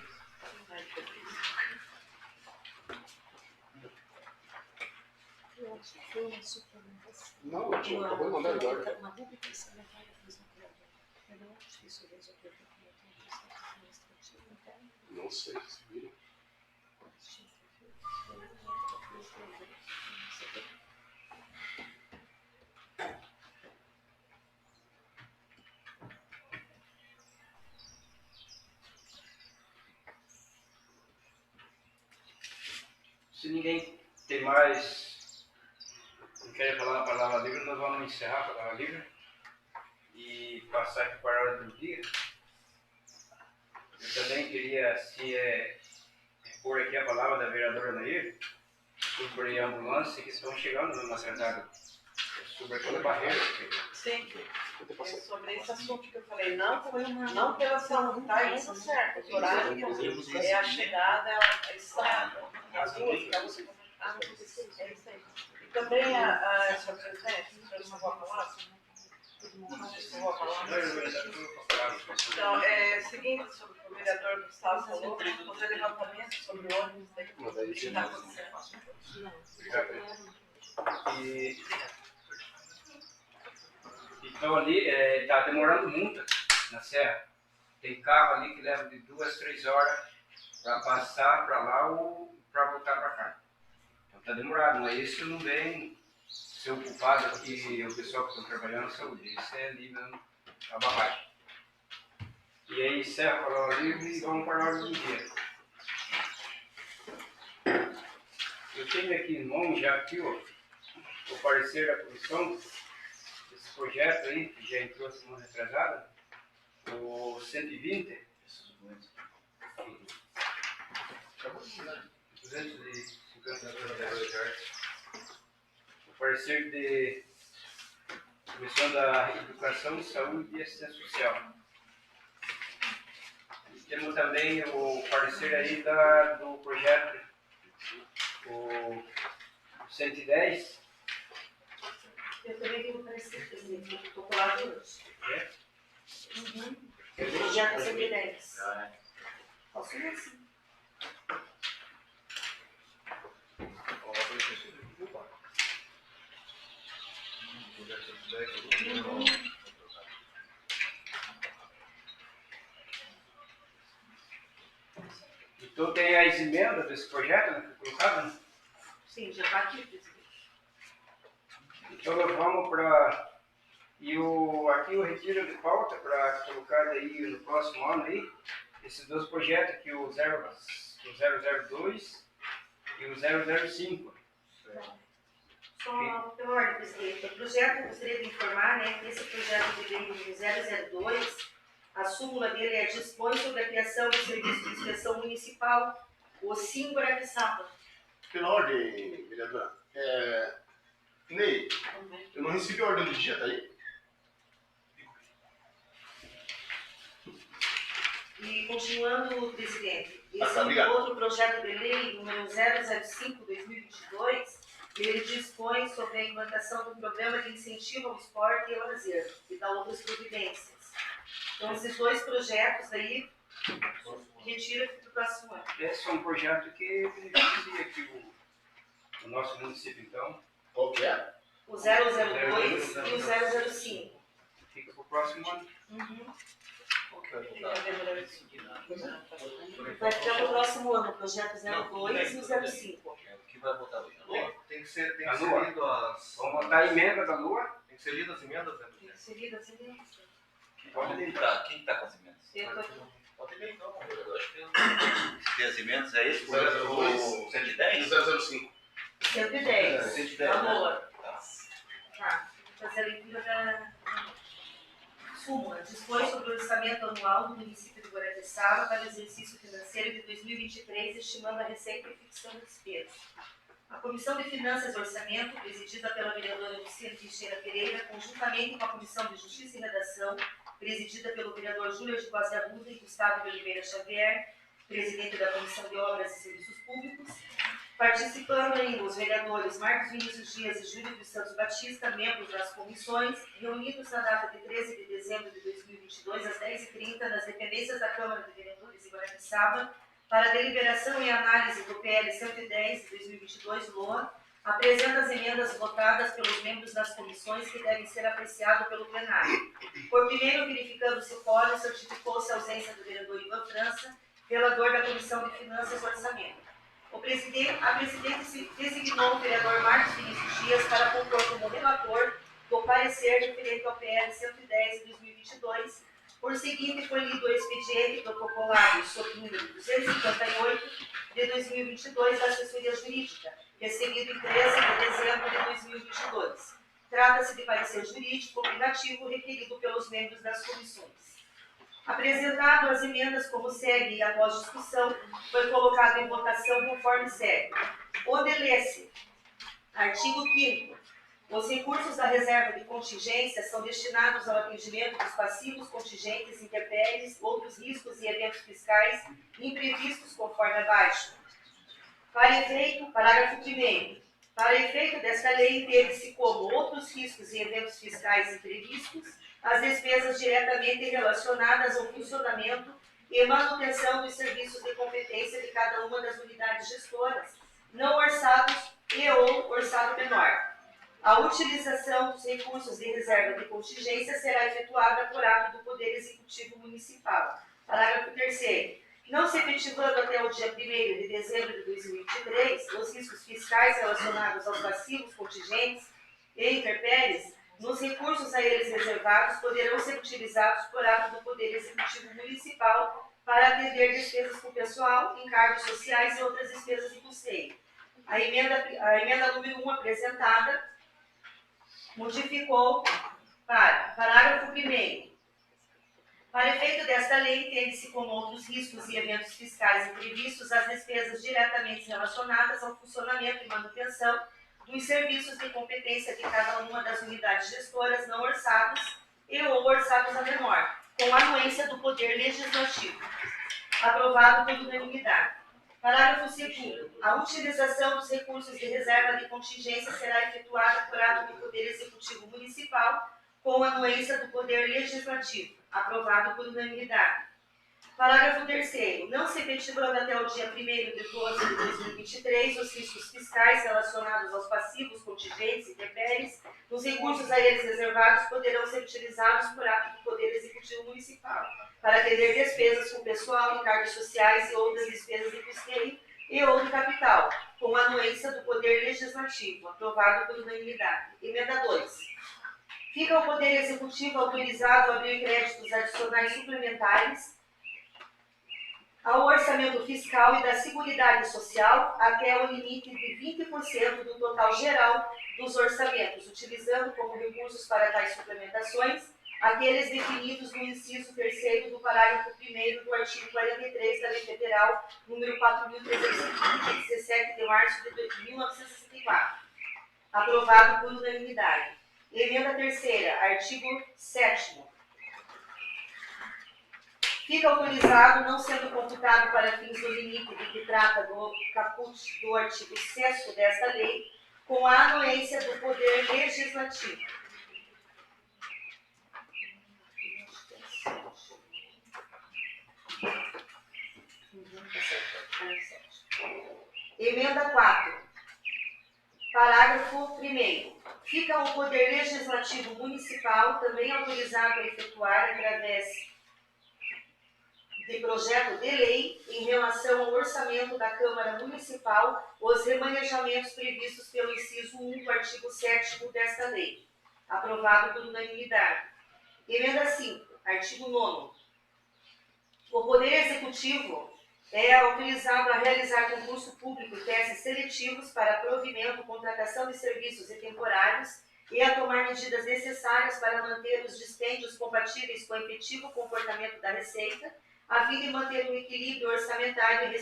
Não, eu tinha, acabou de mandar agora. Uma publicação da Câmara dos Vereadores. Eu não acho que isso resolve o documento administrativo, então. Não sei, se viram. Se ninguém tem mais, não quer falar a palavra livre, nós vamos encerrar a palavra livre e passar aqui para a hora do dia. Eu também queria, repor aqui a palavra da vereadora Nair sobre a ambulância que estão chegando no Macedado, sobre aquela barreira. Sim, é sobre esse assunto que eu falei, não pela saúde, tá isso certo, o horário é a chegada, a estrada, as duas, é isso aí. E também, senhor presidente, o senhor não vai falar? Então, é o seguinte, sobre o vereador Gustavo falou, fazer levantamento sobre o ônibus daqui que está acontecendo. Então ali está demorando muito na serra. Tem carro ali que leva de 2 a 3 horas para passar para lá ou para voltar para cá. Então está demorado, mas isso não vem ser ocupado aqui, o pessoal que está trabalhando na saúde. Isso é ali mesmo, a barragem. E aí encerra a palavra livre e vamos para a hora do dia. Eu tenho aqui em mão já aqui, ó, o parecer da comissão, esse projeto aí, que já entrou semana retrasada, o 120, 250 o parecer de Comissão da Educação, Saúde e Assistência Social. E temos também o parecer aí do projeto, o 110. Eu também tenho parecer, presidente, estou colado hoje. É? Projeto 110. Posso ir assim. Então tem as emendas desse projeto, né, colocado, né? Sim, já está aqui, presidente. Então nós vamos para... E aqui o retiro de pauta para colocar aí no próximo ano aí, esses dois projetos aqui, o 002 e o 005. Só pela ordem, presidente. O projeto, eu gostaria de informar, né, que esse projeto de lei 002, a súmula dele dispõe sobre a criação do Serviço de Inspeção Municipal, o Simbraquissaba. Pela ordem, vereadora, Ney, eu não recebi a ordem do dia, tá aí? E continuando, presidente, esse obrigado. outro projeto de lei, número 005/2022, ele dispõe sobre a implantação do programa de incentivo ao esporte e ao lazer e dá outras providências. Então, esses dois projetos aí, retira para o próximo ano. Esse é um projeto que beneficia aqui o nosso município, então. Qual que é? O 002 e o 005. Fica para o próximo ano. Uhum. Vai ficar para o próximo ano, o projeto 02 e o 05. É o que vai votar hoje. Tem que ser A lido Lua. as. Vamos botar a emenda da Lua? Tem que ser lido as emendas, né, presidente? Seguida, seguida. Quem tá com as emendas? Eu tô... Pode ler então, eu acho que se tem as emendas, é esse? O 110? 005. 110. 110, Tá né? boa. Tá. Tá. Vou fazer a leitura da súmula. Dispõe sobre o orçamento anual do município de Guaraqueçaba para o exercício financeiro de 2023, estimando a receita e fixando despesas. A Comissão de Finanças e Orçamento, presidida pela vereadora Luciana Teixeira Pereira, conjuntamente com a Comissão de Justiça e Redação, presidida pelo vereador Júlio de Costa Arruda e Gustavo de Oliveira Xavier, presidente da Comissão de Obras e Serviços Públicos, participando ainda os vereadores Marcos Vinícius Dias e Júlio dos Santos Batista, membros das comissões, reunidos na data de 13 de dezembro de 2022, às 10h30, nas dependências da Câmara de Vereadores de Guaraqueçaba, para deliberação e análise do PL 110 de 2022, LOA, apresenta as emendas votadas pelos membros das comissões que devem ser apreciadas pelo plenário. Por primeiro, verificando se o quórum, certificou-se a ausência do vereador Ivan França, relador da Comissão de Finanças e Orçamento. A presidente se designou o vereador Marcos Vinícius Dias para compor como relator do parecer referente ao PL 110 de 2022. Por seguinte, foi lido o expediente protocolado sob o número 258 de 2022 da assessoria jurídica, recebido em 13 de dezembro de 2022. Trata-se de parecer jurídico opinativo requerido pelos membros das comissões. Apresentado as emendas como segue e após discussão, foi colocado em votação conforme segue. Onde lê-se, artigo 5º, os recursos da reserva de contingência são destinados ao atendimento dos passivos, contingentes, intempéries, outros riscos e eventos fiscais imprevistos conforme abaixo. Para efeito, parágrafo 1º. Para efeito desta lei, entende-se como outros riscos e eventos fiscais imprevistos as despesas diretamente relacionadas ao funcionamento e manutenção dos serviços de competência de cada uma das unidades gestoras, não orçados e ou orçado menor. A utilização dos recursos de reserva de contingência será efetuada por ato do Poder Executivo Municipal. Parágrafo 3º. Não se efetivando até o dia 1º de dezembro de 2023 os riscos fiscais relacionados aos passivos, contingentes e intempéries, nos recursos a eles reservados poderão ser utilizados por ato do Poder Executivo Municipal para atender despesas com pessoal, encargos sociais e outras despesas de custeio. A emenda número 1 apresentada modificou para parágrafo 1º. Para efeito desta lei, entende-se como outros riscos e eventos fiscais imprevistos as despesas diretamente relacionadas ao funcionamento e manutenção dos serviços de competência de cada uma das unidades gestoras não orçados e ou orçados a menor, com anuência do Poder Legislativo. Aprovado por unanimidade. Parágrafo 2º. A utilização dos recursos de reserva de contingência será efetuada por ato do Poder Executivo Municipal, com anuência do Poder Legislativo. Aprovado por unanimidade. Parágrafo 3º. Não se efetivando até o dia 1º de 12 de 2023 os riscos fiscais relacionados aos passivos, contingentes e intempéries, os recursos a eles reservados poderão ser utilizados por ato do Poder Executivo Municipal para atender despesas com pessoal, encargos sociais e outras despesas de custeio e ou de capital, com anuência do Poder Legislativo. Aprovado por unanimidade. Emenda 2. Fica o Poder Executivo autorizado a abrir créditos adicionais suplementares ao orçamento fiscal e da Seguridade Social até o limite de 20% do total geral dos orçamentos, utilizando como recursos para tais suplementações aqueles definidos no inciso 3º do parágrafo 1º do artigo 43 da Lei Federal número 4.320, de 17 de março de 1964. Aprovado por unanimidade. Emenda 3ª, artigo 7º. Fica autorizado, não sendo computado para fins do limite de que trata do caput do artigo 6º desta lei, com a anuência do Poder Legislativo. Emenda 4. Parágrafo 1º. Fica o Poder Legislativo Municipal também autorizado a efetuar, através de projeto de lei em relação ao orçamento da Câmara Municipal, os remanejamentos previstos pelo inciso 1 do artigo 7º desta lei. Aprovado por unanimidade. Emenda 5, artigo 9º. O Poder Executivo é autorizado a realizar concurso público e testes seletivos para provimento, contratação de serviços e temporários e a tomar medidas necessárias para manter os dispêndios compatíveis com o efetivo comportamento da Receita, a fim de manter um equilíbrio orçamentário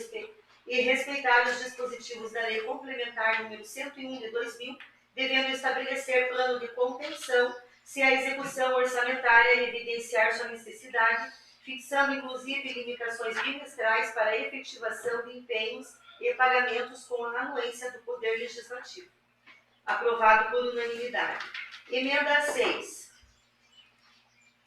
e respeitar os dispositivos da Lei Complementar número 101 de 2000, devendo estabelecer plano de contenção se a execução orçamentária evidenciar sua necessidade, fixando inclusive limitações bimestrais para a efetivação de empenhos e pagamentos com a anuência do Poder Legislativo. Aprovado por unanimidade. Emenda 6.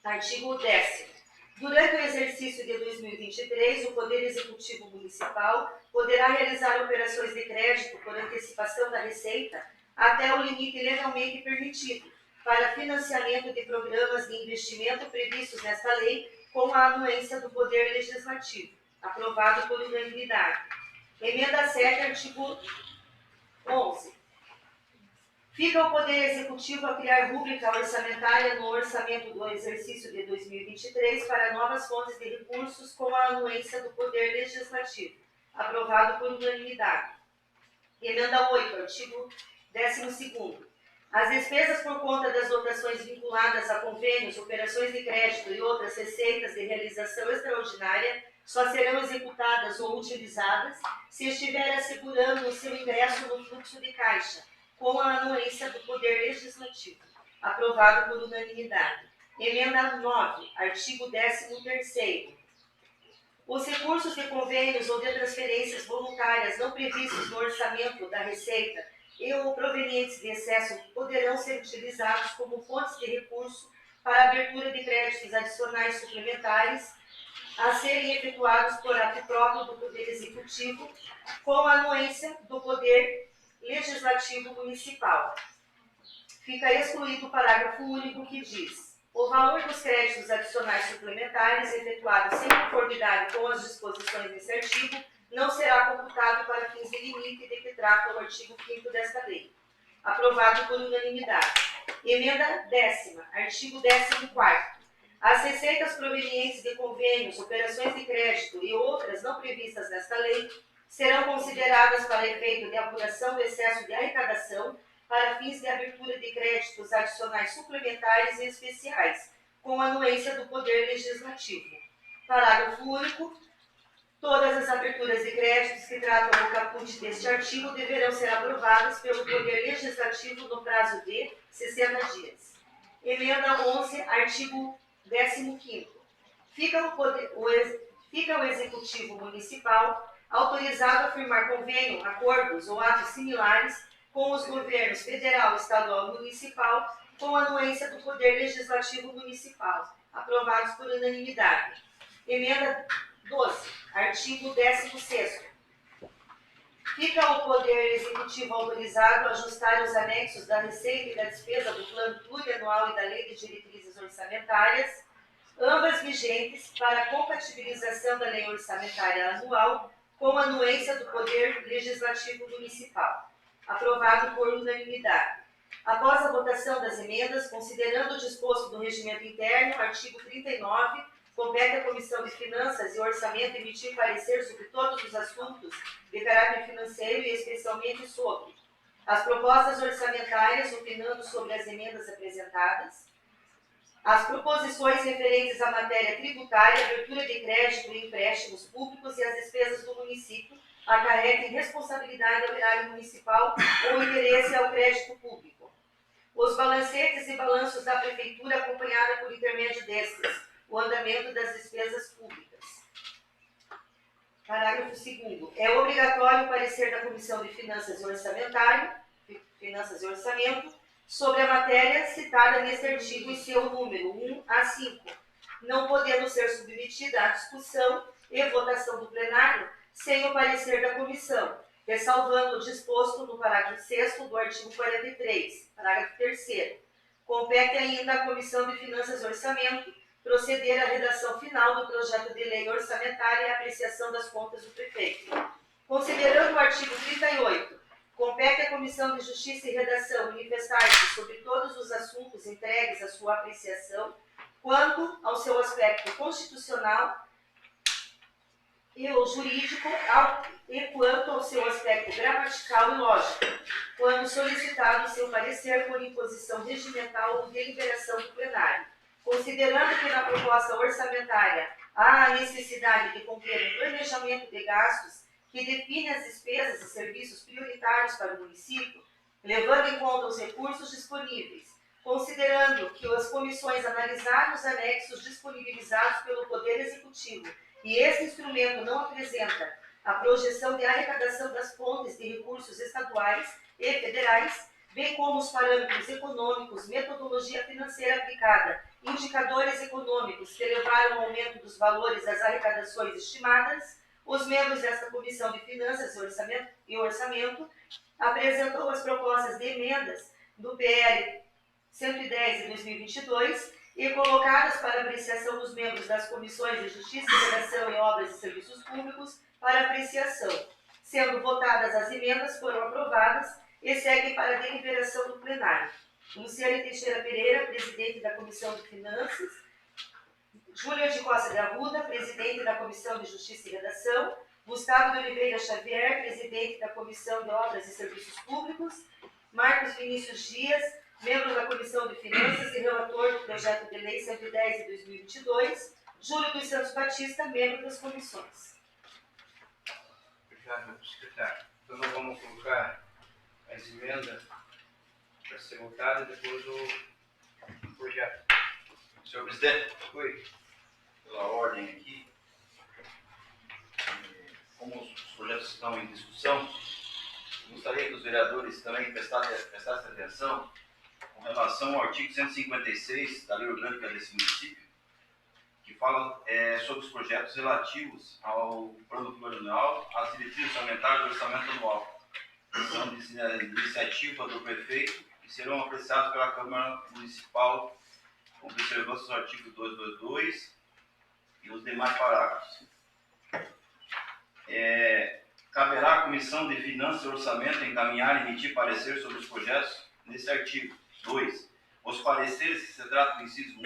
Artigo 10º. Durante o exercício de 2023, o Poder Executivo Municipal poderá realizar operações de crédito por antecipação da receita até o limite legalmente permitido, para financiamento de programas de investimento previstos nesta lei com a anuência do Poder Legislativo. Aprovado por unanimidade. Emenda 7, artigo 11. Fica o Poder Executivo a criar rúbrica orçamentária no orçamento do exercício de 2023 para novas fontes de recursos com a anuência do Poder Legislativo. Aprovado por unanimidade. Emenda 8, artigo 12º. As despesas por conta das dotações vinculadas a convênios, operações de crédito e outras receitas de realização extraordinária só serão executadas ou utilizadas se estiver assegurando o seu ingresso no fluxo de caixa, com a anuência do Poder Legislativo. Aprovado por unanimidade. Emenda 9, artigo 13º. Os recursos de convênios ou de transferências voluntárias não previstos no orçamento da Receita e ou provenientes de excesso poderão ser utilizados como fontes de recurso para abertura de créditos adicionais suplementares a serem efetuados por ato próprio do Poder Executivo com a anuência do Poder Legislativo Municipal. Fica excluído o parágrafo único que diz: o valor dos créditos adicionais suplementares efetuados sem conformidade com as disposições desse artigo não será computado para fins de limite de que trata o artigo 5º desta lei. Aprovado por unanimidade. Emenda 10ª, artigo 14º. As receitas provenientes de convênios, operações de crédito e outras não previstas nesta lei serão consideradas para efeito de apuração do excesso de arrecadação para fins de abertura de créditos adicionais suplementares e especiais, com anuência do Poder Legislativo. Parágrafo único. Todas as aberturas de créditos que tratam o caput deste artigo deverão ser aprovadas pelo Poder Legislativo no prazo de 60 dias. Emenda 11, artigo 15º. Fica o Executivo Municipal autorizado a firmar convênio, acordos ou atos similares com os governos federal, estadual e municipal, com anuência do Poder Legislativo Municipal, aprovados por unanimidade. Emenda 12, artigo 16º. Fica o Poder Executivo autorizado a ajustar os anexos da receita e da despesa do Plano Plurianual e da Lei de Diretrizes Orçamentárias, ambas vigentes para a compatibilização da Lei Orçamentária Anual com a anuência do Poder Legislativo Municipal. Aprovado por unanimidade. Após a votação das emendas, considerando o disposto do regimento interno, artigo 39, compete à Comissão de Finanças e Orçamento emitir parecer sobre todos os assuntos de caráter financeiro e especialmente sobre as propostas orçamentárias, opinando sobre as emendas apresentadas, as proposições referentes à matéria tributária, abertura de crédito e empréstimos públicos e as despesas do município acarretem responsabilidade ao erário municipal ou interesse ao crédito público. Os balancetes e balanços da Prefeitura acompanhada por intermédio destes, o andamento das despesas públicas. Parágrafo 2º. É obrigatório o parecer da Comissão de Finanças e Orçamento sobre a matéria citada neste artigo e seu número 1 a 5, não podendo ser submetida à discussão e votação do plenário sem o parecer da comissão, ressalvando o disposto no parágrafo 6º do artigo 43, parágrafo 3º. Compete ainda à Comissão de Finanças e Orçamento proceder à redação final do projeto de lei orçamentária e apreciação das contas do prefeito. Considerando o artigo 38, compete à Comissão de Justiça e Redação manifestar-se sobre todos os assuntos entregues à sua apreciação, quanto ao seu aspecto constitucional e ou jurídico, e quanto ao seu aspecto gramatical e lógico, quando solicitado seu parecer por imposição regimental ou deliberação do plenário. Considerando que na proposta orçamentária há a necessidade de conter um planejamento de gastos que define as despesas e serviços prioritários para o município, levando em conta os recursos disponíveis, considerando que as comissões analisaram os anexos disponibilizados pelo Poder Executivo e esse instrumento não apresenta a projeção de arrecadação das fontes de recursos estaduais e federais, bem como os parâmetros econômicos, metodologia financeira aplicada, indicadores econômicos que levaram ao aumento dos valores das arrecadações estimadas, os membros desta Comissão de Finanças e Orçamento apresentou as propostas de emendas do PL 110 de 2022 e colocadas para apreciação dos membros das Comissões de Justiça, Redação e Obras e Serviços Públicos para apreciação. Sendo votadas as emendas, foram aprovadas e seguem para a deliberação do plenário. Luciane Teixeira Pereira, presidente da Comissão de Finanças. Júlia de Costa de Arruda, presidente da Comissão de Justiça e Redação. Gustavo de Oliveira Xavier, presidente da Comissão de Obras e Serviços Públicos. Marcos Vinícius Dias, membro da Comissão de Finanças e relator do projeto de lei 110 de 2022. Júlio dos Santos Batista, membro das comissões. Obrigado, meu secretário. Então, nós vamos colocar as emendas para ser votada e depois o projeto. Senhor presidente, Oi. pela ordem aqui, como os projetos estão em discussão, gostaria que os vereadores também prestassem atenção com relação ao artigo 156 da Lei Orgânica desse município, que fala sobre os projetos relativos ao plano plurianual, às diretrizes orçamentárias do orçamento anual. São de iniciativa do prefeito e serão apreciados pela Câmara Municipal, observando os artigos 222 e os demais parágrafos. Caberá à Comissão de Finanças e Orçamento encaminhar e emitir parecer sobre os projetos nesse artigo. 2. Os pareceres que se trata do inciso 1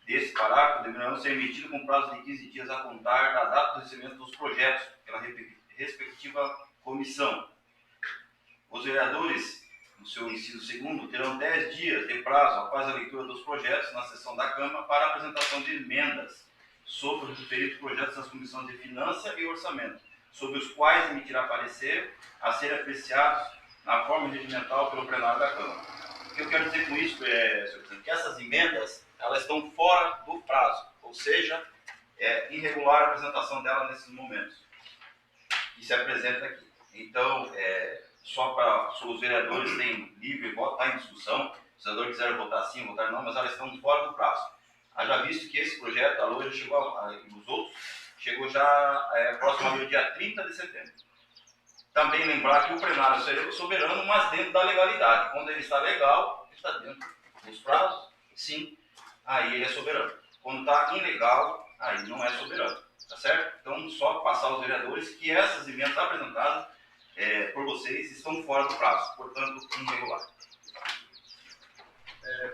desse parágrafo deverão ser emitidos com prazo de 15 dias a contar da data do recebimento dos projetos pela respectiva comissão. Os vereadores, no seu inciso 2º, terão 10 dias de prazo após a leitura dos projetos na sessão da Câmara para a apresentação de emendas sobre os referidos projetos das comissões de Finanças e Orçamento, sobre os quais emitirá parecer a ser apreciados na forma regimental pelo plenário da Câmara. O que eu quero dizer com isso, senhor presidente, que essas emendas elas estão fora do prazo, ou seja, é irregular a apresentação dela nesses momentos que se apresenta aqui. Então, só para os vereadores têm livre voto, está em discussão, se os vereadores quiserem votar sim, votar não, mas elas estão fora do prazo. Haja visto que esse projeto, a LOA já chegou, e os outros, chegou já próximo ao dia 30 de setembro. Também lembrar que o plenário é soberano, mas dentro da legalidade. Quando ele está legal, ele está dentro dos prazos, sim, aí ele é soberano. Quando está ilegal, aí não é soberano, tá certo? Então, só passar aos vereadores que essas emendas apresentadas por vocês estão fora do prazo, portanto, irregular.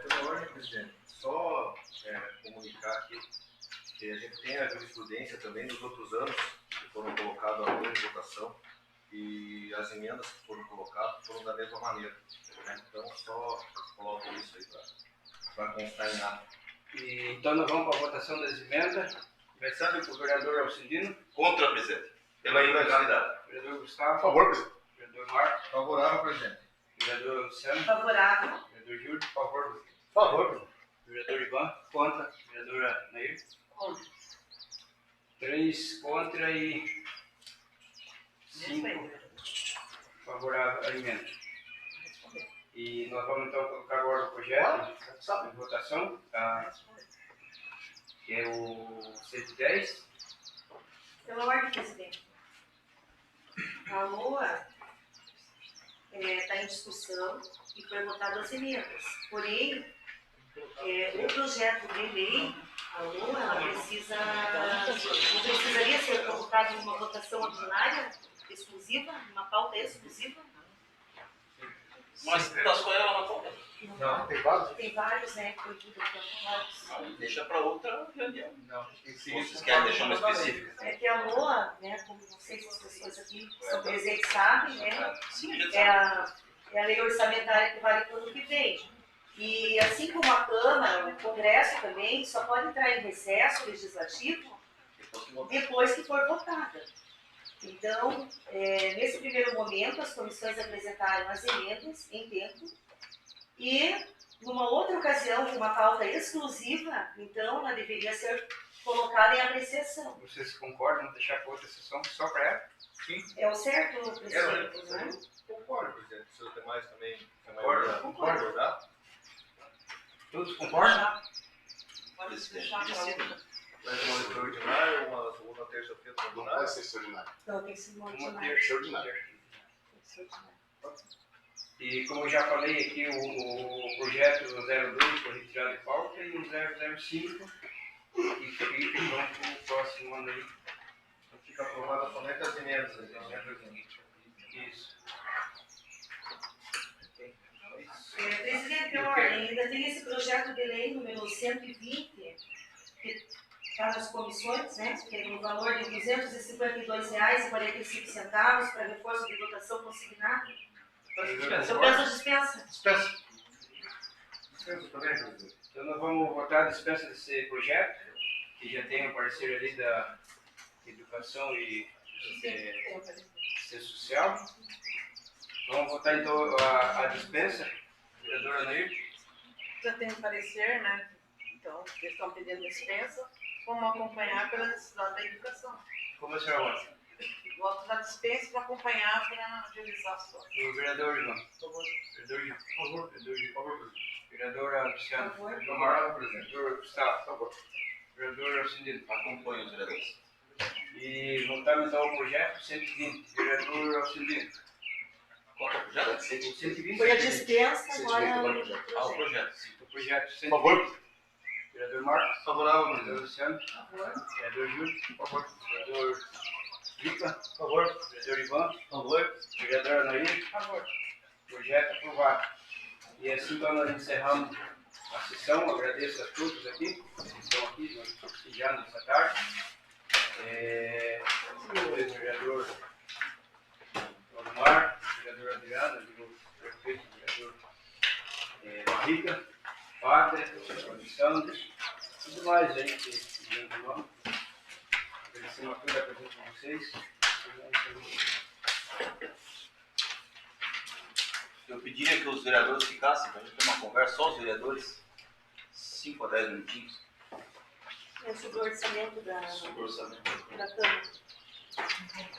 Pela ordem, presidente, só comunicar aqui que a gente tem a jurisprudência também dos outros anos que foram colocados a em votação e as emendas que foram colocadas foram da mesma maneira. Então, só coloco isso aí para constar em nada. E, então, nós vamos para a votação das emendas. Começando com o vereador Alcindino. Contra, presidente, pela ilegalidade. Vereador Gustavo. Por favor, presidente. Vereador Marcos. Favorável, presidente. Vereador Luciano. Favorável. Vereador Júlio. Por favor. Por favor, presidente. Vereador Ivan. Contra. Vereadora Nair. Contra. 3 contra e 5 favorável à emenda. E nós vamos então colocar agora o projeto em votação, que é o 110. Pela ordem, presidente. A LOA está em discussão e foi votada as emendas. Porém, O projeto de lei, a LOA, ela precisaria ser colocado numa votação ordinária exclusiva, numa pauta exclusiva? Mas das quais ela não conta. Não, Tem vários? Tem vários, né? Proibido para vários. Aí deixa para outra reunião. não. Vocês querem deixar uma específica? É que a LOA, né, como não sei se as pessoas aqui que são presentes sabem, né, Sim, a gente é sabe. a lei orçamentária que vale para o ano que vem. E assim como a Câmara, o Congresso também, só pode entrar em recesso legislativo depois que for votada. Então, nesse primeiro momento, as comissões apresentaram as emendas em tempo e, numa outra ocasião, com uma pauta exclusiva, então, ela deveria ser colocada em apreciação. Vocês concordam em deixar para outra sessão só para ela? É o certo, presidente? Né? Concordo, presidente. Se os demais também Concordo. concordar. Todos concordam? Pode Presidente, deixar para decida. outra. Mais uma extraordinária, uma segunda, terça-feira Não ordinária. pode ser extraordinário. Então, tem que ser Uma ordinário. terça. Extraordinário. Tem que ser ordinário. E como eu já falei aqui, o projeto 02 foi retirado de pauta e o 005 e ficou para o próximo ano aí. Fica aprovada somente as emendas, né? Isso. Presidente, ainda tem esse projeto de lei número 120, que está nas comissões, né? Que tem um valor de R$ 252,45 para reforço de dotação consignada. Eu peço dispensa. Dispensa. Dispensa também, presidente. Então nós vamos votar a dispensa desse projeto, que já tem um parceiro ali da Educação e Assistência Social. Vamos votar então a dispensa, vereadora Nair. Já tem um parecer, né? Então, eles estão pedindo dispensa, vamos acompanhar pela necessidade da educação. Como a senhora vota? Voto na dispensa para acompanhar, para agilizar a situação. O vereador João. Vereador João. Por favor. Vereador João. Por favor. Vereadora Luciana. Por favor. Vereador Marlon, vereador Gustavo. Por favor. Vereador Alcindino. Acompanha os vereadores. E votamos então o projeto 120. Vereador Alcindino. Qual que é o projeto? 120. Foi a dispensa, agora agora o o projeto. Ah, o projeto. projeto. O projeto 120. Por favor. Vereador Marcos. Favorável, Vereador Luciano. Por favor. Vereador Júlio. Por favor. Vereador Rica. Por favor. Vereador Ivan. Por favor. Vereadora Nair. Por favor. Projeto aprovado. E assim então nós encerramos a sessão. Agradeço a todos aqui que estão aqui já nessa tarde. O vereador Osmar, vereador Adriana, o prefeito, vereador Barriga, Padre, Alexandre, tudo mais aí que vem do nome. Agradecemos a toda a presença de vocês. Eu pediria que os vereadores ficassem para a gente ter uma conversa, só os vereadores, 5 a 10 minutinhos, É sobre o orçamento sobre o orçamento. da Câmara.